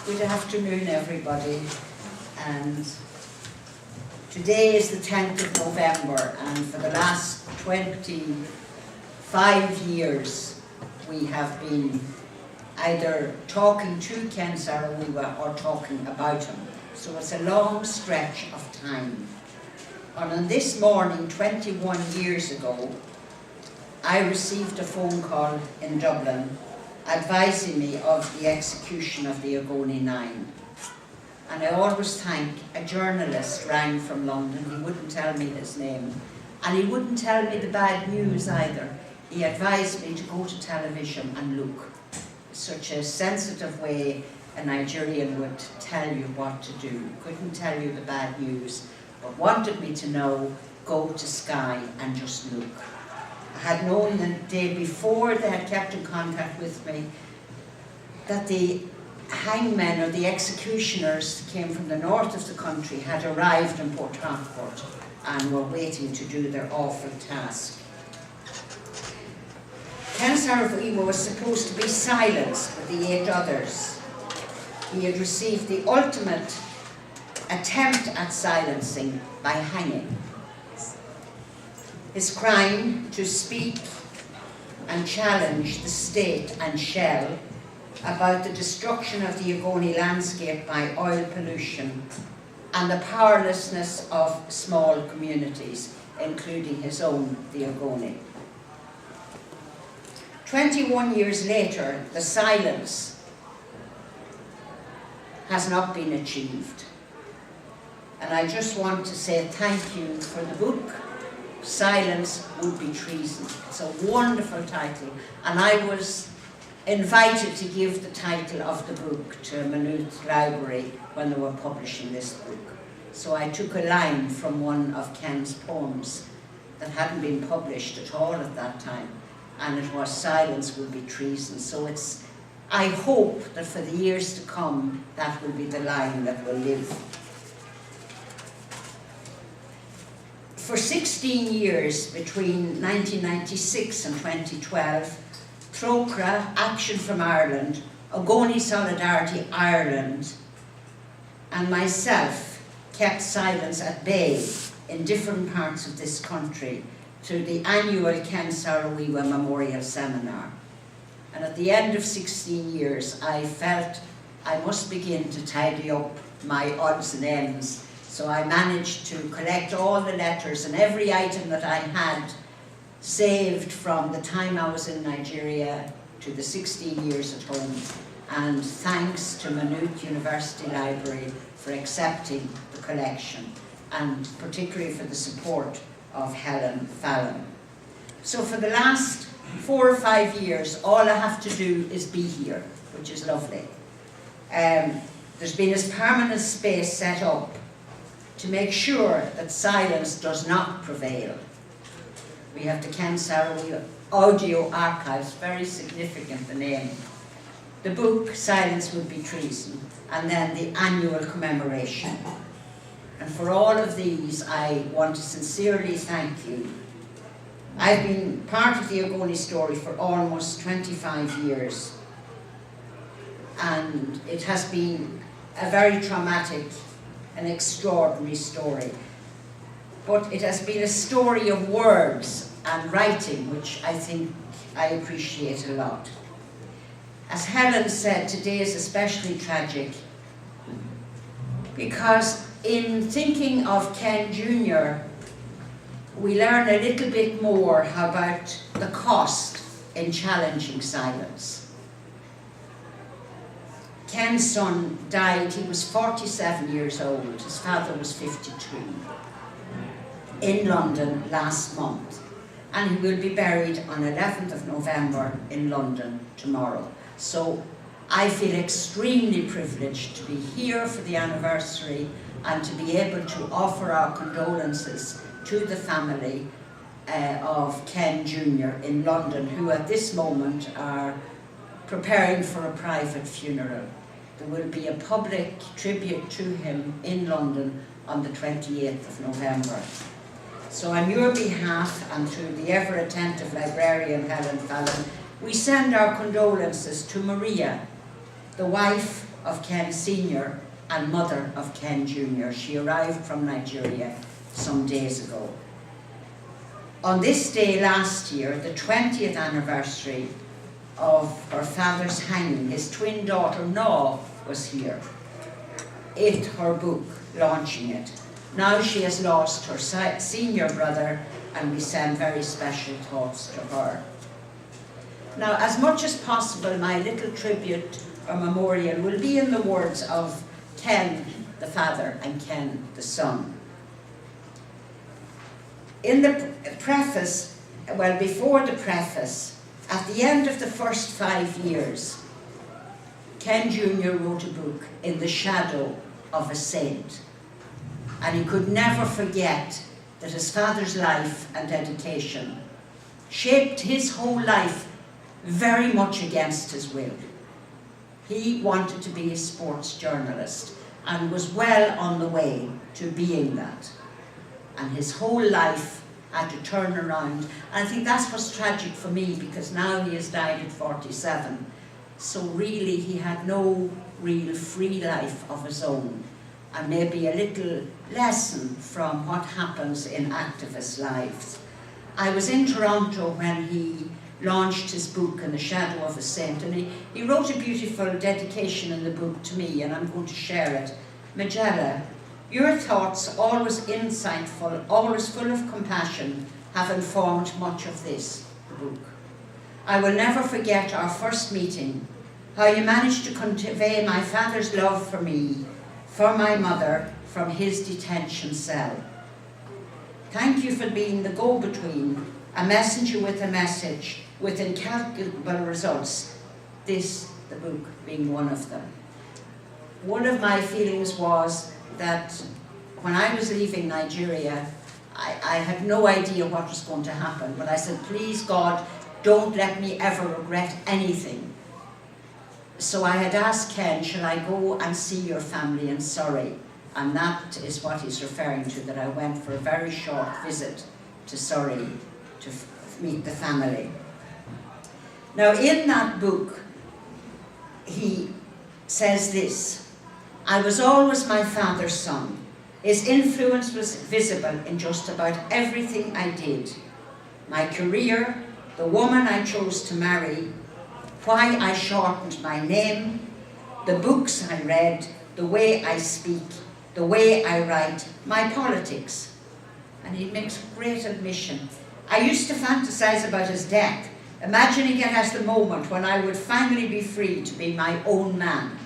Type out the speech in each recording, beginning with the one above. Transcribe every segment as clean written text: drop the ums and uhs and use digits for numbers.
Good afternoon, everybody. And today is the 10th of November, and for the last 25 years we have been either talking to Ken Saro-Wiwa or talking about him. So it's a long stretch of time. And on this morning, 21 years ago, I received a phone call in Dublin advising me of the execution of the Ogoni Nine. And I always thank a journalist rang from London. He wouldn't tell me his name, and he wouldn't tell me the bad news either. He advised me to go to television and look. Such a sensitive way a Nigerian would tell you what to do. Couldn't tell you the bad news, but wanted me to know, go to Sky and just look. I had known the day before, they had kept in contact with me, that the hangmen or the executioners came from the north of the country, had arrived in Port Harcourt and were waiting to do their awful task. Ken Saro-Wiwa was supposed to be silenced with the 8 others. He had received the ultimate attempt at silencing by hanging. His crime, to speak and challenge the state and Shell about the destruction of the Ogoni landscape by oil pollution and the powerlessness of small communities, including his own, the Ogoni. 21 years later, the silence has not been achieved. And I just want to say thank you for the book, Silence Would Be Treason. It's a wonderful title, and I was invited to give the title of the book to Maynooth Library when they were publishing this book. So I took a line from one of Ken's poems that hadn't been published at all at that time, and it was Silence Would Be Treason. So it's, I hope that for the years to come, that will be the line that will live. For 16 years, between 1996 and 2012, Trócaire, Action from Ireland, Ogoni Solidarity Ireland, and myself kept silence at bay in different parts of this country through the annual Ken Saro-Wiwa Memorial Seminar. And at the end of 16 years, I felt I must begin to tidy up my odds and ends. So I managed to collect all the letters and every item that I had saved from the time I was in Nigeria to the 16 years at home. And thanks to Maynooth University Library for accepting the collection, and particularly for the support of Helen Fallon. So for the last 4 or 5 years, all I have to do is be here, which is lovely. There's been a permanent space set up to make sure that silence does not prevail. We have the Ken Saro-Wiwa Audio Archives, very significant, the name. The book, Silence Would Be Treason, and then the annual commemoration. And for all of these, I want to sincerely thank you. I've been part of the Ogoni story for almost 25 years, and it has been a very traumatic, an extraordinary story. But it has been a story of words and writing, which I think I appreciate a lot. As Helen said, today is especially tragic because in thinking of Ken Jr., we learn a little bit more about the cost in challenging silence. Ken's son died, he was 47 years old, his father was 52, in London last month. And he will be buried on 11th of November in London tomorrow. So I feel extremely privileged to be here for the anniversary and to be able to offer our condolences to the family of Ken Jr. in London, who at this moment are preparing for a private funeral. There will be a public tribute to him in London on the 28th of November. So on your behalf, and through the ever-attentive librarian Helen Fallon, we send our condolences to Maria, the wife of Ken Sr. and mother of Ken Jr. She arrived from Nigeria some days ago. On this day last year, the 20th anniversary of her father's hanging, his twin daughter Naw was here. It, her book, launching it. Now she has lost her senior brother, and we send very special thoughts to her. Now, as much as possible, my little tribute or memorial will be in the words of Ken, the father, and Ken, the son. In the preface, well, before the preface, at the end of the first 5 years, Ken Jr. wrote a book, In the Shadow of a Saint. And he could never forget that his father's life and dedication shaped his whole life very much against his will. He wanted to be a sports journalist and was well on the way to being that. And his whole life had to turn around. And I think that's what's tragic for me, because now he has died at 47. So really he had no real free life of his own. And maybe a little lesson from what happens in activists' lives. I was in Toronto when he launched his book, In the Shadow of a Saint, and he wrote a beautiful dedication in the book to me, and I'm going to share it. Majella, your thoughts, always insightful, always full of compassion, have informed much of this, the book. I will never forget our first meeting, how you managed to convey my father's love for me, for my mother, from his detention cell. Thank you for being the go-between, a messenger with a message, with incalculable results, this, the book, being one of them. One of my feelings was that when I was leaving Nigeria, I had no idea what was going to happen, but I said, please God, don't let me ever regret anything. So I had asked Ken, shall I go and see your family in Surrey? And that is what he's referring to, that I went for a very short visit to Surrey to meet the family. Now in that book, he says this, I was always my father's son. His influence was visible in just about everything I did. My career, the woman I chose to marry, why I shortened my name, the books I read, the way I speak, the way I write, my politics. And he makes great admission. I used to fantasize about his death, imagining it as the moment when I would finally be free to be my own man,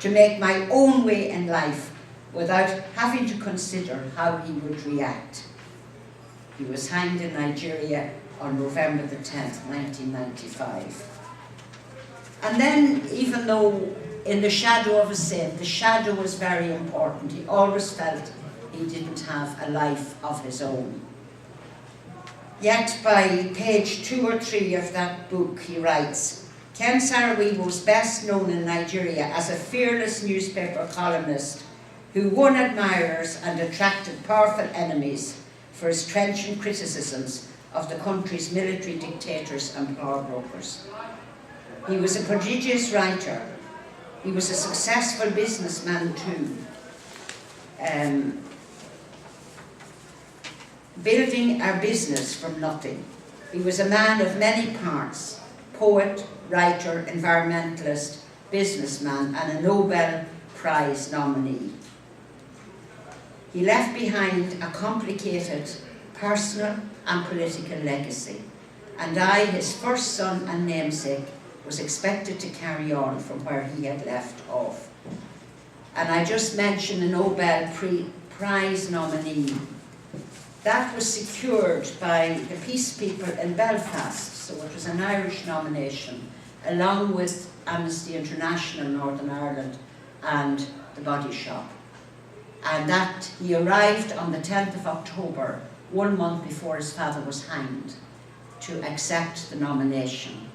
to make my own way in life without having to consider how he would react. He was hanged in Nigeria on November the 10th, 1995. And then, even though in the shadow of a saint, the shadow was very important, he always felt he didn't have a life of his own. Yet by page 2 or 3 of that book he writes, Ken Saro-Wiwa was best known in Nigeria as a fearless newspaper columnist who won admirers and attracted powerful enemies for his trenchant criticisms of the country's military dictators and power brokers. He was a prodigious writer. He was a successful businessman too, building a business from nothing. He was a man of many parts, poet, writer, environmentalist, businessman, and a Nobel Prize nominee. He left behind a complicated personal and political legacy, and I, his first son and namesake, was expected to carry on from where he had left off. And I just mentioned a Nobel Prize nominee. That was secured by the Peace People in Belfast, so it was an Irish nomination, along with Amnesty International Northern Ireland and the Body Shop. And that he arrived on the 10th of October, 1 month before his father was hanged, to accept the nomination.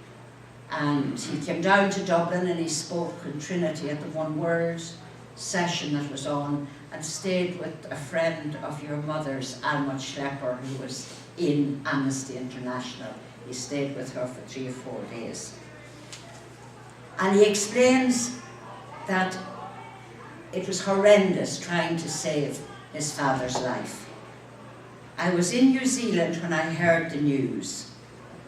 And he came down to Dublin and he spoke in Trinity at the One World session that was on, and stayed with a friend of your mother's, Alma Schlepper, who was in Amnesty International. He stayed with her for 3 or 4 days. And he explains that it was horrendous trying to save his father's life. I was in New Zealand when I heard the news.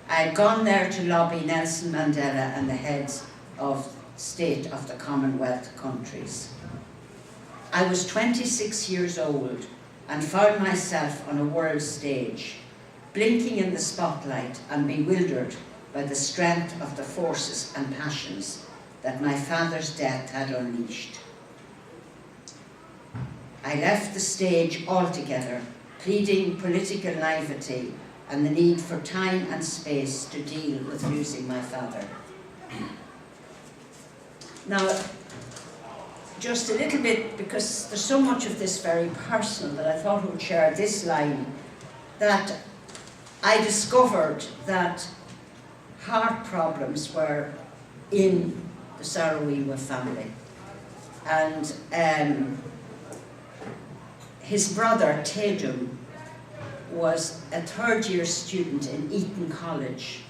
I had gone there to lobby Nelson Mandela and the heads of state of the Commonwealth countries. I was 26 years old and found myself on a world stage, blinking in the spotlight and bewildered by the strength of the forces and passions that my father's death had unleashed. I left the stage altogether, pleading political naivety and the need for time and space to deal with losing my father. Now, just a little bit, because there's so much of this very personal, that I thought I would share this line, that I discovered that heart problems were in the Saro-Wiwa family. And his brother, Tatum, was a third-year student in Eton College,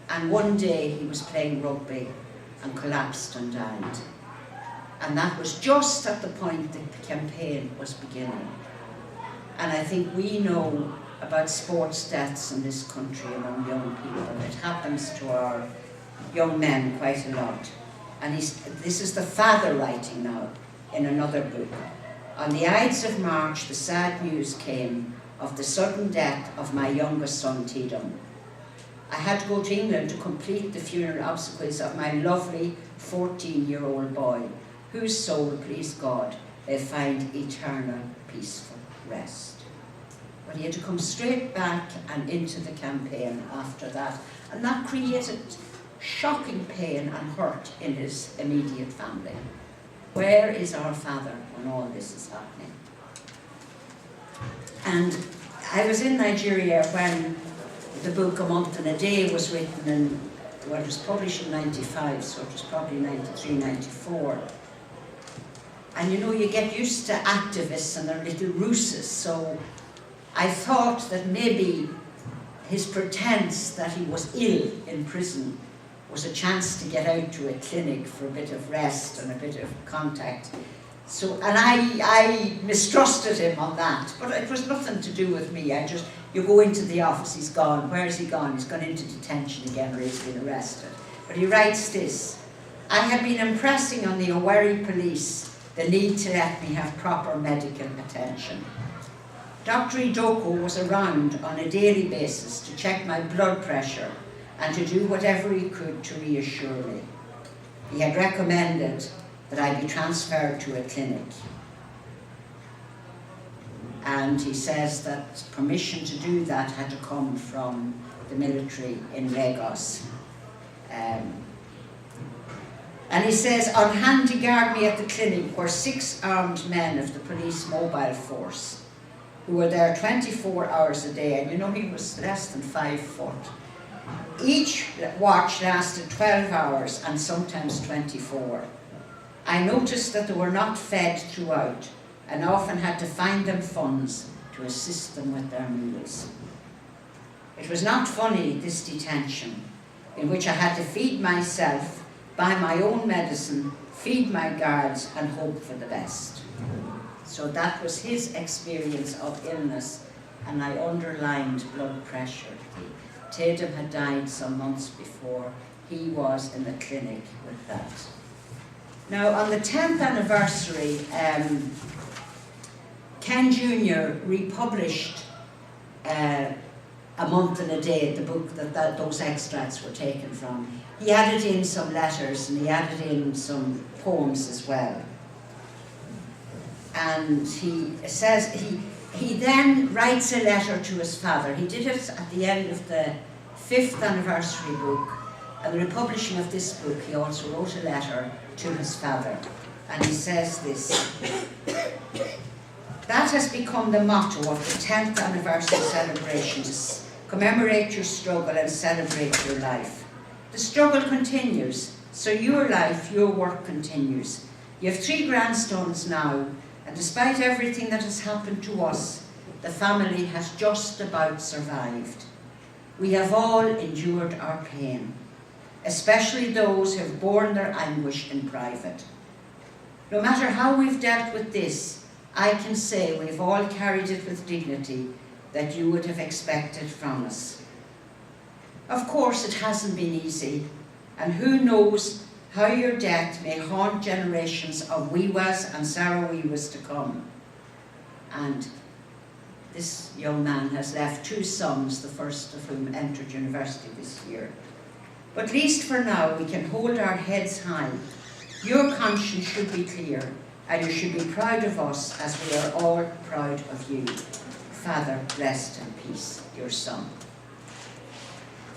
and one day he was playing rugby and collapsed and died. And that was just at the point that the campaign was beginning. And I think we know about sports deaths in this country among young people. It happens to our young men quite a lot. And this is the father writing now in another book. On the Ides of March, the sad news came of the sudden death of my youngest son, Tatum. I had to go to England to complete the funeral obsequies of my lovely 14-year-old boy, whose soul, please God, may find eternal peaceful rest. But he had to come straight back and into the campaign after that, and that created shocking pain and hurt in his immediate family. Where is our father when all this is happening? And I was in Nigeria when the book A Month and a Day was written, and well, it was published in 95, so it was probably 93, 94. And you know, you get used to activists and their little ruses, so I thought that maybe his pretense that he was ill in prison was a chance to get out to a clinic for a bit of rest and a bit of contact. So, and I mistrusted him on that, but it was nothing to do with me. You go into the office, he's gone. Where is he gone? He's gone into detention again, or he's been arrested. But he writes this: I have been impressing on the Owerri police the need to let me have proper medical attention. Dr. Idoko was around on a daily basis to check my blood pressure and to do whatever he could to reassure me. He had recommended that I be transferred to a clinic. And he says that permission to do that had to come from the military in Lagos. And he says, on hand to guard me at the clinic were 6 armed men of the police mobile force, who were there 24 hours a day, and you know he was less than 5 foot. Each watch lasted 12 hours and sometimes 24. I noticed that they were not fed throughout and often had to find them funds to assist them with their meals. It was not funny, this detention, in which I had to feed myself, buy my own medicine, feed my guards and hope for the best. So that was his experience of illness, and I underlined blood pressure. Tatum had died some months before. He was in the clinic with that. Now, on the 10th anniversary, Ken Jr. republished A Month and a Day, the book that those extracts were taken from. He added in some letters and he added in some poems as well. And he says, he then writes a letter to his father. He did it at the end of the 5th anniversary book, and the republishing of this book, he also wrote a letter to his father. And he says this: that has become the motto of the 10th anniversary celebrations. Commemorate your struggle and celebrate your life. The struggle continues, so your life, your work continues. You have 3 grandsons now, and despite everything that has happened to us, the family has just about survived. We have all endured our pain, especially those who have borne their anguish in private. No matter how we've dealt with this, I can say we've all carried it with dignity that you would have expected from us. Of course, it hasn't been easy, and who knows how your death may haunt generations of Wiwas and Saro-Wiwas to come. And this young man has left 2 sons, the first of whom entered university this year. But at least for now, we can hold our heads high. Your conscience should be clear, and you should be proud of us as we are all proud of you. Father, rest in peace, your son.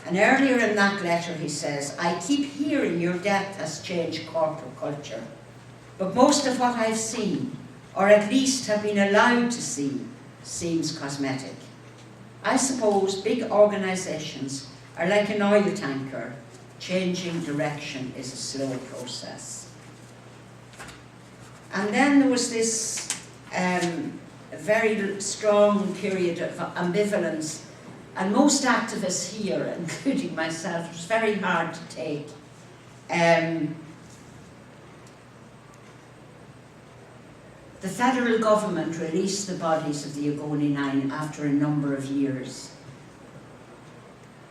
And earlier in that letter he says, I keep hearing your death has changed corporate culture, but most of what I've seen, or at least have been allowed to see, seems cosmetic. I suppose big organisations are like an oil tanker. Changing direction is a slow process. And then there was this very strong period of ambivalence, and most activists here, including myself, it was very hard to take. The federal government released the bodies of the Ogoni 9 after a number of years.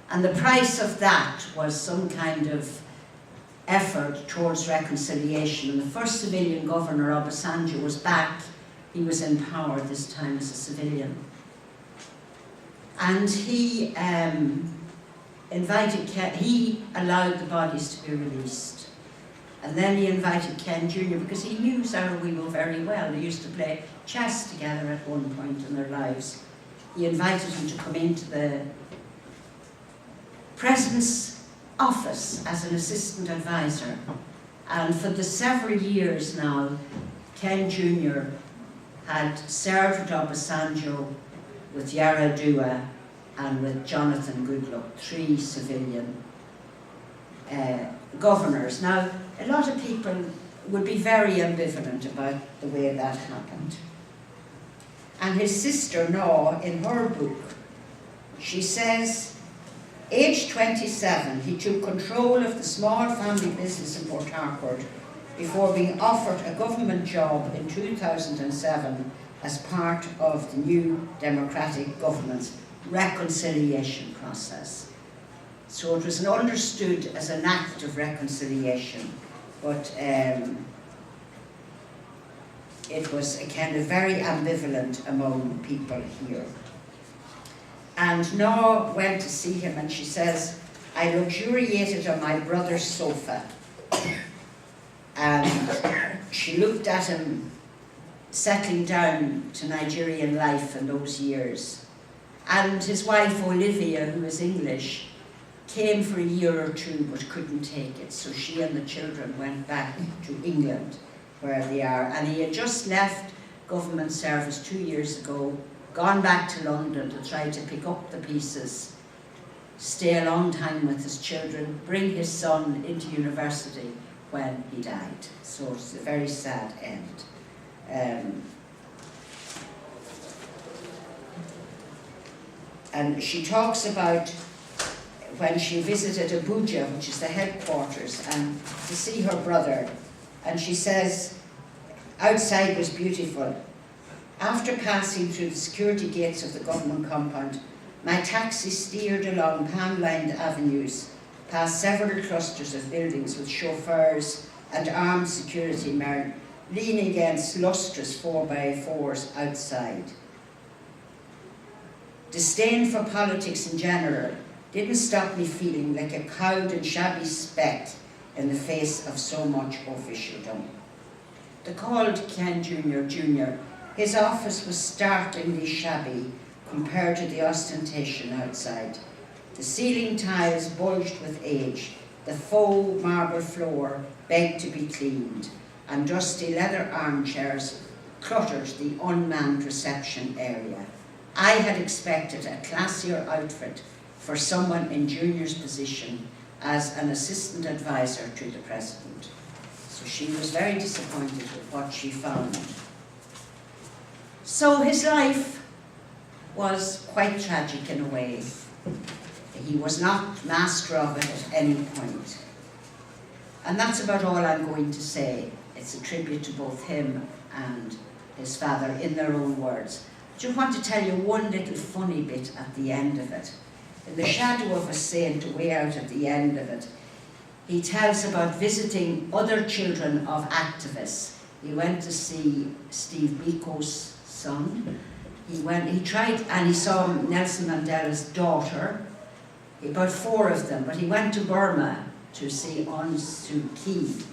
And the price of that was some kind of effort towards reconciliation. And the first civilian governor, Obasanjo, was back. He was in power this time as a civilian. And he he allowed the bodies to be released. And then he invited Ken Jr. because he knew Saro-Wiwa very well. They used to play chess together at one point in their lives. He invited him to come into the President's office as an assistant advisor. And for the several years now, Ken Jr. had served with Obasanjo, with Yar'Adua, and with Jonathan Goodluck, 3 civilian governors. Now, a lot of people would be very ambivalent about the way that happened. And his sister, Naw, in her book, she says, aged 27, he took control of the small family business in Port Harcourt before being offered a government job in 2007 as part of the new democratic government's reconciliation process. So it was understood as an act of reconciliation, but it was a kind of very ambivalent among people here. And Naw went to see him and she says, I luxuriated on my brother's sofa. And she looked at him settling down to Nigerian life in those years. And his wife Olivia, who is English, came for a year or 2 but couldn't take it. So she and the children went back to England, where they are. And he had just left government service 2 years ago, gone back to London to try to pick up the pieces, stay a long time with his children, bring his son into university when he died. So it's a very sad end. And she talks about when she visited Abuja, which is the headquarters, and to see her brother. And she says, outside was beautiful. After passing through the security gates of the government compound, my taxi steered along palm-lined avenues, past several clusters of buildings with chauffeurs and armed security men leaning against lustrous 4x4s outside. Disdain for politics in general didn't stop me feeling like a cowed and shabby speck in the face of so much officialdom. They called Ken Jr. His office was startlingly shabby compared to the ostentation outside. The ceiling tiles bulged with age, the faux marble floor begged to be cleaned, and dusty leather armchairs cluttered the unmanned reception area. I had expected a classier outfit for someone in Junior's position as an assistant advisor to the president. So she was very disappointed with what she found. So his life was quite tragic in a way. He was not master of it at any point. And that's about all I'm going to say. It's a tribute to both him and his father in their own words. I just want to tell you one little funny bit at the end of it. In the shadow of a saint, way out at the end of it, he tells about visiting other children of activists. He went to see Steve Biko's son. He tried, and he saw Nelson Mandela's daughter, about 4 of them, but he went to Burma to see Aung Suu Kyi.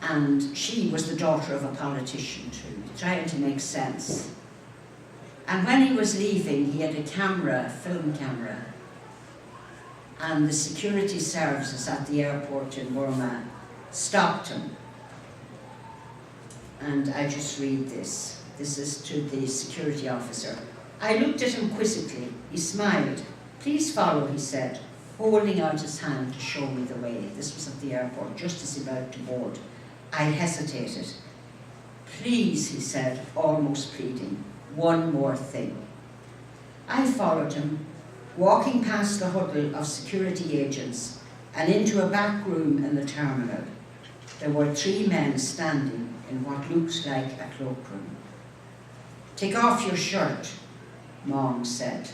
And she was the daughter of a politician too, trying to make sense. And when he was leaving, he had a camera, a film camera, and the security services at the airport in Burma stopped him. And I just read this. This is to the security officer. I looked at him quizzically. He smiled. Please follow, he said, holding out his hand to show me the way. This was at the airport, just as he was about to board. I hesitated. Please, he said, almost pleading, one more thing. I followed him, walking past the huddle of security agents and into a back room in the terminal. There were 3 men standing in what looked like a cloakroom. Take off your shirt, Mom said.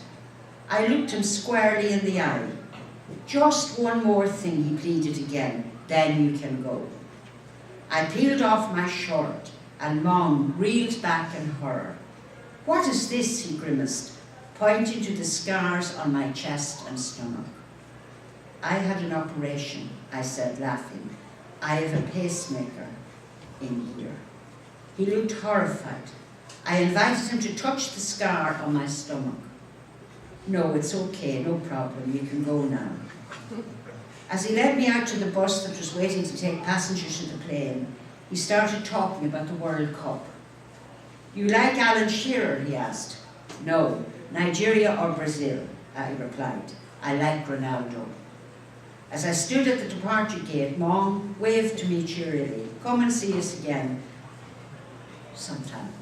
I looked him squarely in the eye. Just one more thing, he pleaded again, then you can go. I peeled off my shirt and Mom reeled back in horror. What is this, he grimaced, pointing to the scars on my chest and stomach. I had an operation, I said, laughing. I have a pacemaker in here. He looked horrified. I invited him to touch the scar on my stomach. No, it's okay, no problem, you can go now. As he led me out to the bus that was waiting to take passengers to the plane, he started talking about the World Cup. You like Alan Shearer, he asked. No, Nigeria or Brazil, I replied. I like Ronaldo. As I stood at the departure gate, Mom waved to me cheerily. Come and see us again sometime.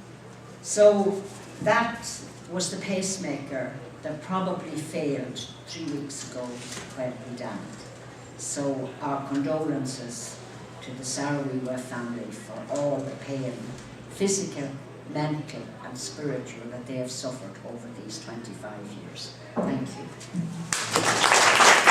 So that was the pacemaker that probably failed 3 weeks ago when he died. So our condolences to the Saro-Wiwa family for all the pain, physical, mental and spiritual, that they have suffered over these 25 years. Thank you.